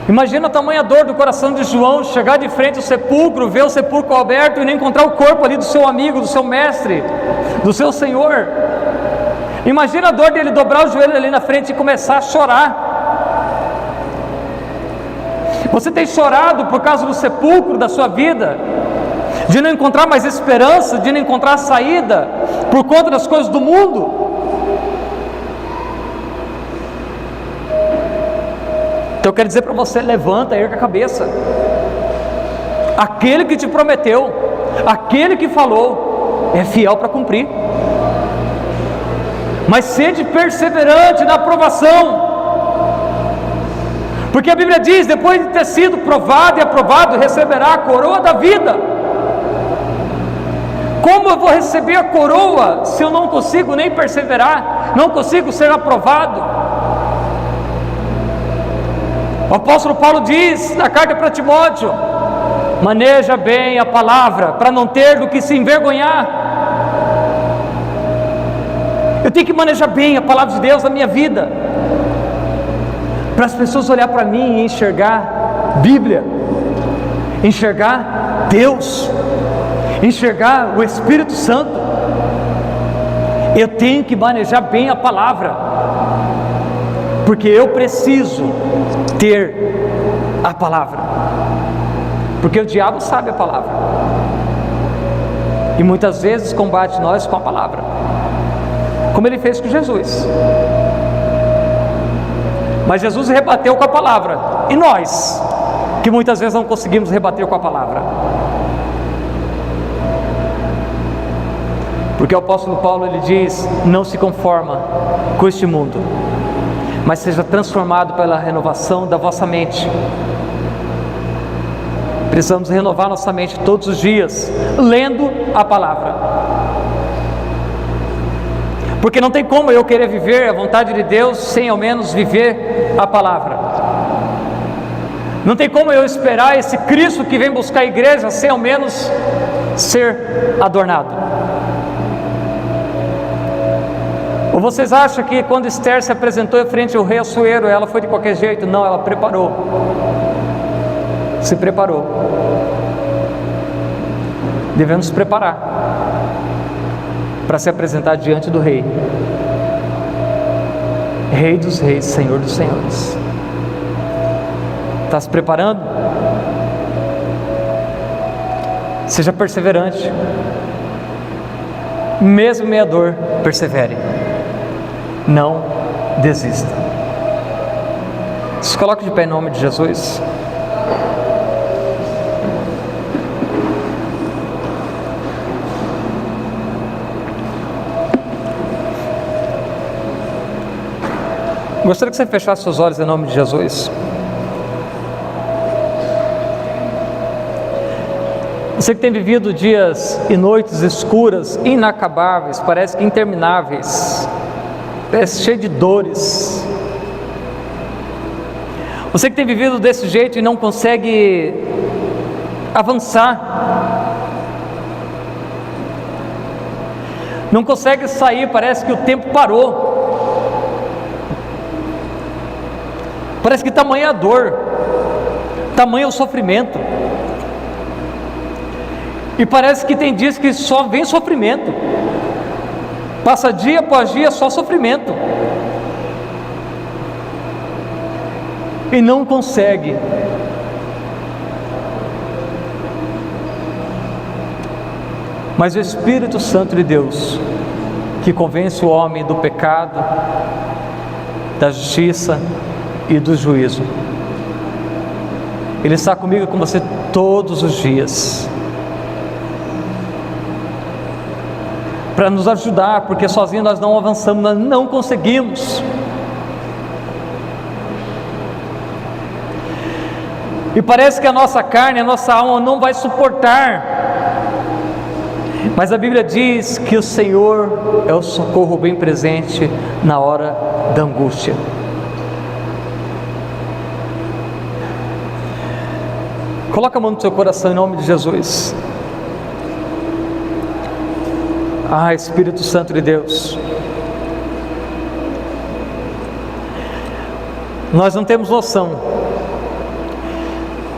Imagina a tamanha dor do coração de João, chegar de frente ao sepulcro, ver o sepulcro aberto e não encontrar o corpo ali do seu amigo, do seu mestre, do seu Senhor. Imagina a dor dele dobrar o joelho ali na frente e começar a chorar. Você tem chorado por causa do sepulcro da sua vida, de não encontrar mais esperança, de não encontrar saída, por conta das coisas do mundo? Então eu quero dizer para você: levanta, erga a cabeça. Aquele que te prometeu, aquele que falou, é fiel para cumprir. Mas sede perseverante na aprovação, porque a Bíblia diz: depois de ter sido provado e aprovado, receberá a coroa da vida. Como eu vou receber a coroa se eu não consigo nem perseverar, não consigo ser aprovado? O apóstolo Paulo diz na carta para Timóteo: maneja bem a palavra, para não ter do que se envergonhar. Eu tenho que manejar bem a palavra de Deus na minha vida, para as pessoas olhar para mim e enxergar Bíblia, enxergar Deus, enxergar o Espírito Santo. Eu tenho que manejar bem a palavra, porque eu preciso ter a palavra, porque o diabo sabe a palavra, e muitas vezes combate nós com a palavra, como ele fez com Jesus. Mas Jesus rebateu com a palavra, e nós, que muitas vezes não conseguimos rebater com a palavra, porque o apóstolo Paulo, ele diz: não se conforma com este mundo, mas seja transformado pela renovação da vossa mente. Precisamos renovar nossa mente todos os dias, lendo a palavra, porque não tem como eu querer viver a vontade de Deus sem ao menos viver a palavra. Não tem como eu esperar esse Cristo que vem buscar a igreja sem ao menos ser adornado. Ou vocês acham que quando Esther se apresentou em frente ao rei Assuero, ela foi de qualquer jeito? Não, ela preparou, se preparou. Devemos nos preparar para se apresentar diante do Rei, Rei dos Reis, Senhor dos Senhores. Está se preparando? Seja perseverante. Mesmo em meio à dor, persevere. Não desista. Se coloque de pé em nome de Jesus. Gostaria que você fechasse seus olhos em nome de Jesus. Você que tem vivido dias e noites escuras, inacabáveis, parece que intermináveis, parece cheio de dores. Você que tem vivido desse jeito e não consegue avançar, não consegue sair, parece que o tempo parou. Parece que tamanha a dor, tamanho o sofrimento. E parece que tem dias que só vem sofrimento. Passa dia após dia só sofrimento. E não consegue. Mas o Espírito Santo de Deus, que convence o homem do pecado, da justiça e do juízo, Ele está comigo e com você todos os dias, para nos ajudar, porque sozinhos nós não avançamos, nós não conseguimos. E parece que a nossa carne, a nossa alma não vai suportar, mas a Bíblia diz que o Senhor é o socorro bem presente na hora da angústia. Coloca a mão no seu coração em nome de Jesus. Ah, Espírito Santo de Deus, nós não temos noção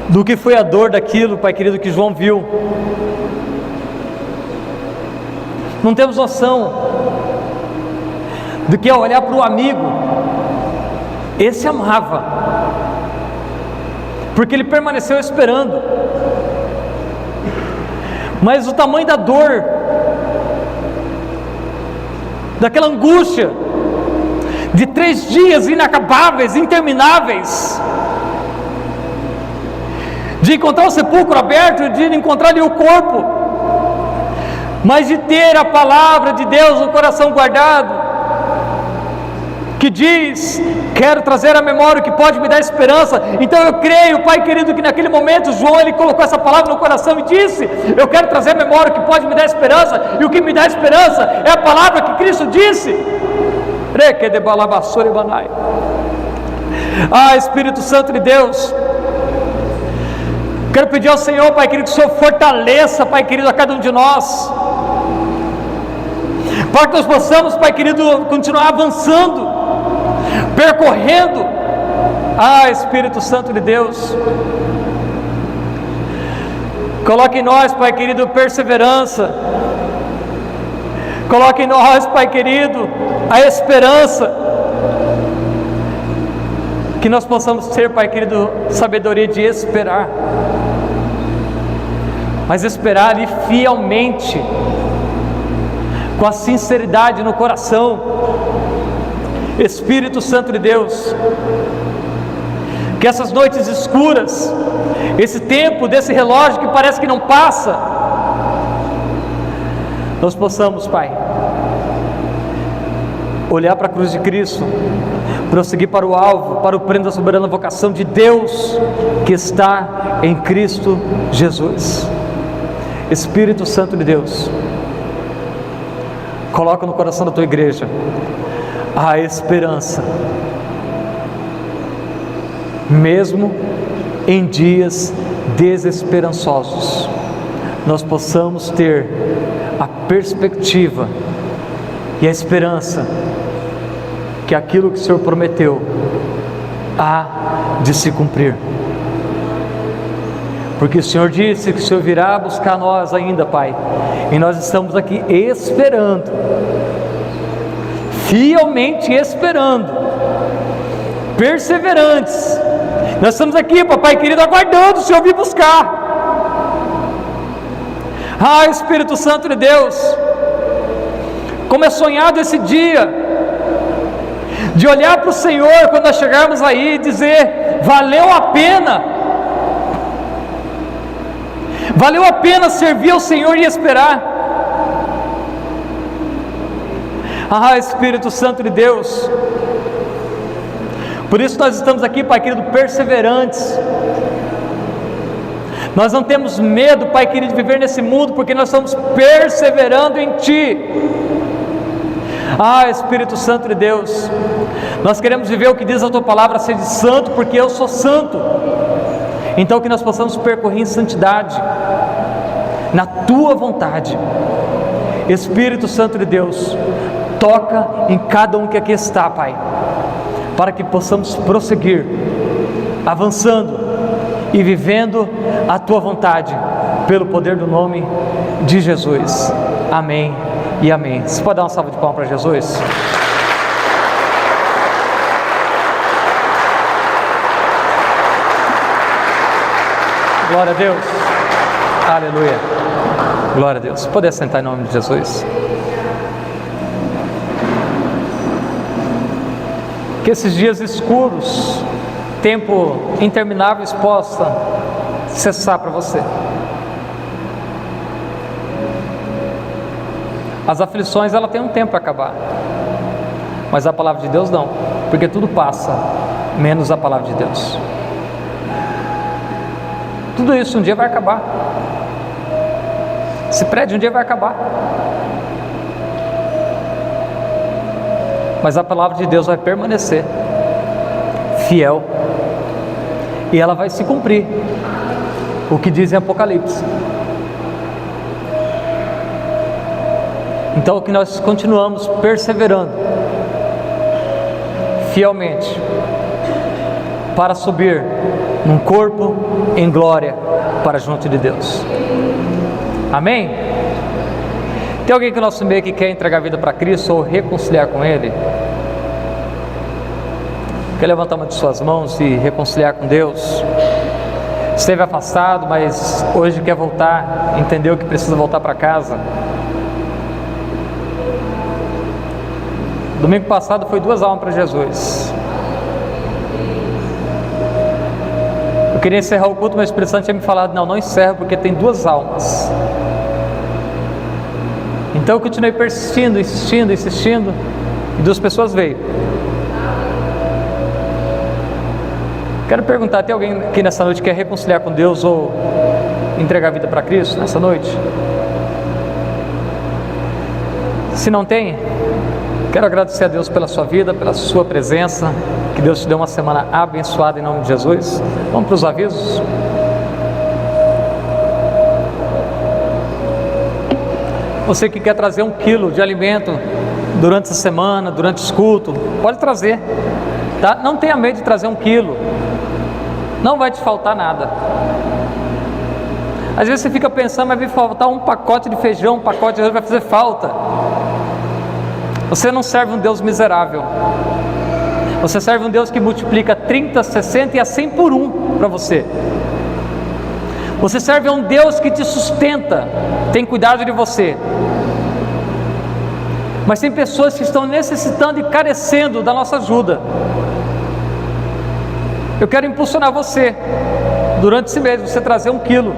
do que foi a dor daquilo, Pai querido, que João viu. Não temos noção do que é olhar para o amigo. Esse amava, porque ele permaneceu esperando. Mas o tamanho da dor, daquela angústia de 3 dias inacabáveis, intermináveis, de encontrar o sepulcro aberto, de encontrar ali o corpo, mas de ter a palavra de Deus no coração guardado, que diz: quero trazer à memória o que pode me dar esperança. Então eu creio, Pai querido, que naquele momento João, ele colocou essa palavra no coração e disse: eu quero trazer à memória o que pode me dar esperança, e o que me dá esperança é a palavra que Cristo disse. Ah, Espírito Santo de Deus, quero pedir ao Senhor, Pai querido, que o Senhor fortaleça, Pai querido, a cada um de nós, para que nós possamos, Pai querido, continuar avançando, percorrendo. Ah, Espírito Santo de Deus, coloque em nós, Pai querido, perseverança. Coloque em nós, Pai querido, a esperança, que nós possamos ter, Pai querido, sabedoria de esperar, mas esperar ali fielmente, com a sinceridade no coração. Espírito Santo de Deus, que essas noites escuras, esse tempo desse relógio que parece que não passa, nós possamos, Pai, olhar para a cruz de Cristo, prosseguir para o alvo, para o prêmio da soberana vocação de Deus que está em Cristo Jesus. Espírito Santo de Deus, coloca no coração da tua igreja a esperança, mesmo em dias desesperançosos, nós possamos ter a perspectiva e a esperança que aquilo que o Senhor prometeu há de se cumprir, porque o Senhor disse que o Senhor virá buscar nós ainda, Pai, e nós estamos aqui esperando, fielmente esperando, perseverantes, Nós estamos aqui, papai querido, aguardando o Senhor vir buscar. Ah, Espírito Santo de Deus, como é sonhado esse dia, de olhar para o Senhor quando nós chegarmos aí e dizer: valeu a pena, valeu a pena servir ao Senhor e esperar. Ah, Espírito Santo de Deus, por isso nós estamos aqui, Pai querido, perseverantes. Nós não temos medo, Pai querido, de viver nesse mundo, porque nós estamos perseverando em Ti. Ah, Espírito Santo de Deus, nós queremos viver o que diz a Tua palavra, ser de santo, porque eu sou santo. Então que nós possamos percorrer em santidade, na Tua vontade. Espírito Santo de Deus, toca em cada um que aqui está, Pai, para que possamos prosseguir, avançando e vivendo a Tua vontade, pelo poder do nome de Jesus. Amém e amém. Você pode dar uma salva de palmas para Jesus? Glória a Deus. Aleluia. Glória a Deus. Pode sentar em nome de Jesus. Que esses dias escuros, tempo interminável, possa cessar para você. As aflições, ela tem um tempo para acabar, mas a palavra de Deus não, porque tudo passa, menos a palavra de Deus. Tudo isso um dia vai acabar. Esse prédio um dia vai acabar, mas a palavra de Deus vai permanecer fiel, e ela vai se cumprir, o que diz em Apocalipse. Então que nós continuamos perseverando fielmente para subir num corpo em glória para junto de Deus. Amém? Tem alguém que no nosso meio que quer entregar a vida para Cristo ou reconciliar com Ele? Quer levantar uma de suas mãos e reconciliar com Deus? Esteve afastado, mas hoje quer voltar, entendeu que precisa voltar para casa. Domingo passado foi 2 almas para Jesus. Eu queria encerrar o culto, mas o Espírito Santo tinha me falado: não encerra, porque tem 2 almas. Então eu continuei persistindo, insistindo, e 2 pessoas veio. Quero perguntar: tem alguém aqui nessa noite que quer reconciliar com Deus ou entregar a vida para Cristo nessa noite? Se não tem, quero agradecer a Deus pela sua vida, pela sua presença. Que Deus te dê uma semana abençoada em nome de Jesus. Vamos para os avisos. Você que quer trazer 1 quilo de alimento durante essa semana, durante os cultos, pode trazer, tá? Não tenha medo de trazer 1 quilo, não vai te faltar nada. Às vezes você fica pensando: vai vir faltar um pacote de feijão, um pacote de arroz, vai fazer falta. Você não serve um Deus miserável, você serve um Deus que multiplica 30, 60 e a 100 por 1 para você. Você serve a um Deus que te sustenta, tem cuidado de você. Mas tem pessoas que estão necessitando e carecendo da nossa ajuda. Eu quero impulsionar você, durante esse mês, você trazer 1 quilo.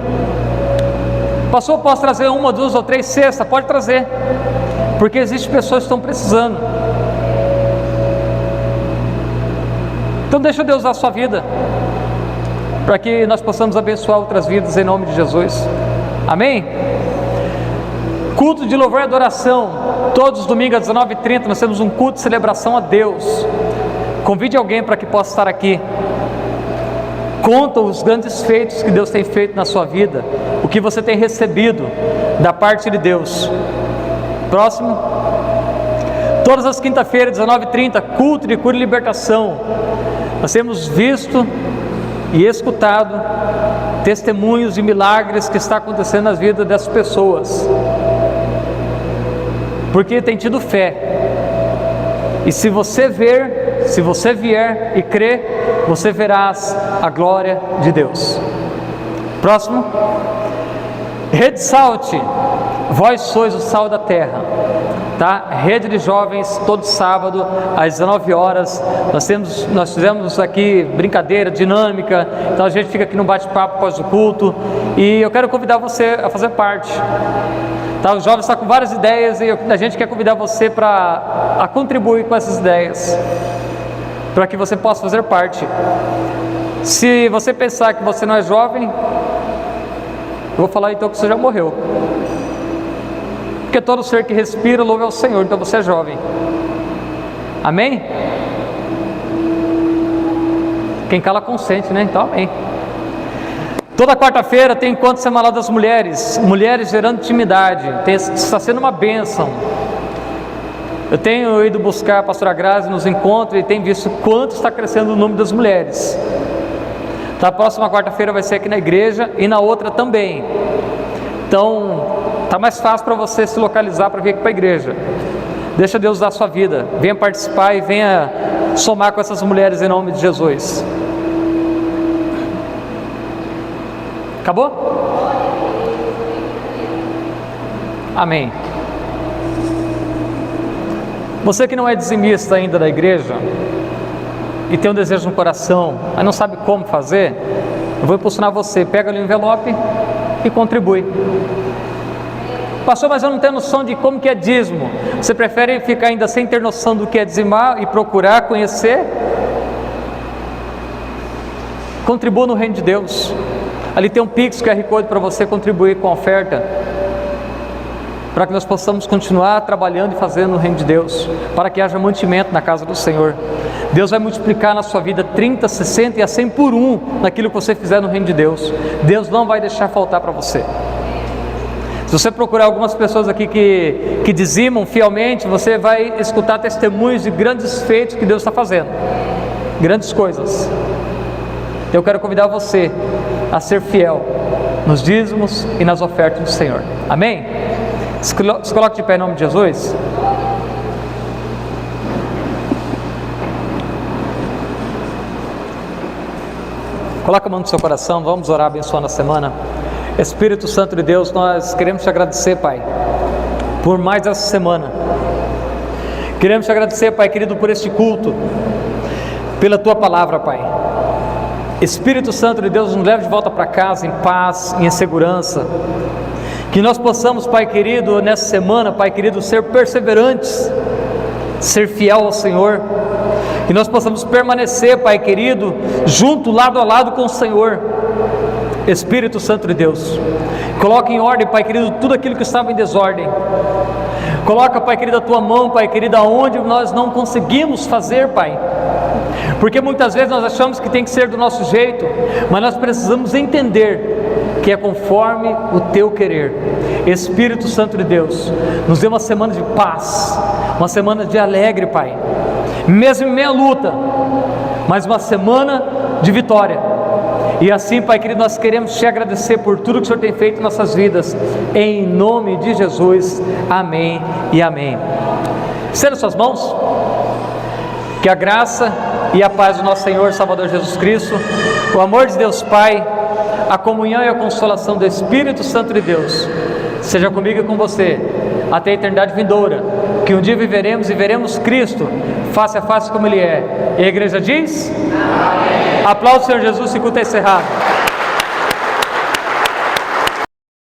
Pastor, posso trazer 1, 2 ou 3 cestas? Pode trazer, porque existem pessoas que estão precisando. Então deixa Deus usar a sua vida, para que nós possamos abençoar outras vidas em nome de Jesus. Amém? Culto de louvor e adoração, todos os domingos às 19h30, nós temos um culto de celebração a Deus. Convide alguém para que possa estar aqui. Conta os grandes feitos que Deus tem feito na sua vida, o que você tem recebido da parte de Deus. Próximo, todas as quinta-feiras, 19h30, culto de cura e libertação. Nós temos visto e escutado testemunhos de milagres que está acontecendo nas vidas dessas pessoas, porque tem tido fé. E se você ver, se você vier e crer, você verás a glória de Deus. Próximo. Rede Salt, vós sois o sal da terra, tá? Rede de jovens, todo sábado às 19 horas, nós fizemos aqui brincadeira, dinâmica, então a gente fica aqui no bate-papo após o culto, e eu quero convidar você a fazer parte, tá? Os jovens estão com várias ideias, e a gente quer convidar você a contribuir com essas ideias, para que você possa fazer parte. Se você pensar que você não é jovem, eu vou falar então que você já morreu, porque todo ser que respira louva ao Senhor, então você é jovem. Amém? Quem cala consente, né? Então amém. Toda quarta-feira tem encontro semanal das mulheres, mulheres gerando intimidade, está sendo uma bênção. Eu tenho ido buscar a pastora Grazi nos encontros e tenho visto quanto está crescendo o número das mulheres. A próxima quarta-feira vai ser aqui na igreja e na outra também. Então, está mais fácil para você se localizar para vir aqui para a igreja. Deixa Deus usar a sua vida. Venha participar e venha somar com essas mulheres em nome de Jesus. Acabou? Amém. Você que não é dizimista ainda da igreja e tem um desejo no coração, mas não sabe como fazer, eu vou impulsionar você. Pega ali o envelope e contribui. Pastor, mas eu não tenho noção de como que é dízimo. Você prefere ficar ainda sem ter noção do que é dizimar e procurar conhecer? Contribua no reino de Deus. Ali tem um Pix, QR Code para você contribuir com a oferta, para que nós possamos continuar trabalhando e fazendo no reino de Deus, para que haja mantimento na casa do Senhor. Deus vai multiplicar na sua vida 30, 60 e a 100 por 1 naquilo que você fizer no reino de Deus. Deus não vai deixar faltar para você. Se você procurar algumas pessoas aqui que dizimam fielmente, você vai escutar testemunhos de grandes feitos que Deus está fazendo, grandes coisas. Eu quero convidar você a ser fiel nos dízimos e nas ofertas do Senhor. Amém? Se coloque de pé em nome de Jesus. Coloca a mão no seu coração, vamos orar abençoando a semana. Espírito Santo de Deus, nós queremos te agradecer, Pai, por mais essa semana. Queremos te agradecer, Pai querido, por este culto, pela tua palavra, Pai. Espírito Santo de Deus, nos leve de volta para casa em paz e em segurança. Que nós possamos, Pai querido, nessa semana, Pai querido, ser perseverantes, ser fiel ao Senhor. Que nós possamos permanecer, Pai querido, junto, lado a lado com o Senhor. Espírito Santo de Deus, coloca em ordem, Pai querido, tudo aquilo que estava em desordem. Coloca, Pai querido, a tua mão, Pai querido, aonde nós não conseguimos fazer, Pai, porque muitas vezes nós achamos que tem que ser do nosso jeito, mas nós precisamos entender que é conforme o teu querer. Espírito Santo de Deus, nos dê uma semana de paz, uma semana de alegre, Pai, mesmo em meia luta, mas uma semana de vitória. E assim, Pai querido, nós queremos te agradecer por tudo que o Senhor tem feito em nossas vidas, em nome de Jesus, amém e amém. Estenda suas mãos. Que a graça e a paz do nosso Senhor Salvador Jesus Cristo, o amor de Deus Pai, a comunhão e a consolação do Espírito Santo de Deus seja comigo e com você até a eternidade vindoura, que um dia viveremos e veremos Cristo face a face como Ele é. E a igreja diz? Amém. Aplausos, Senhor Jesus, e culto é encerrado.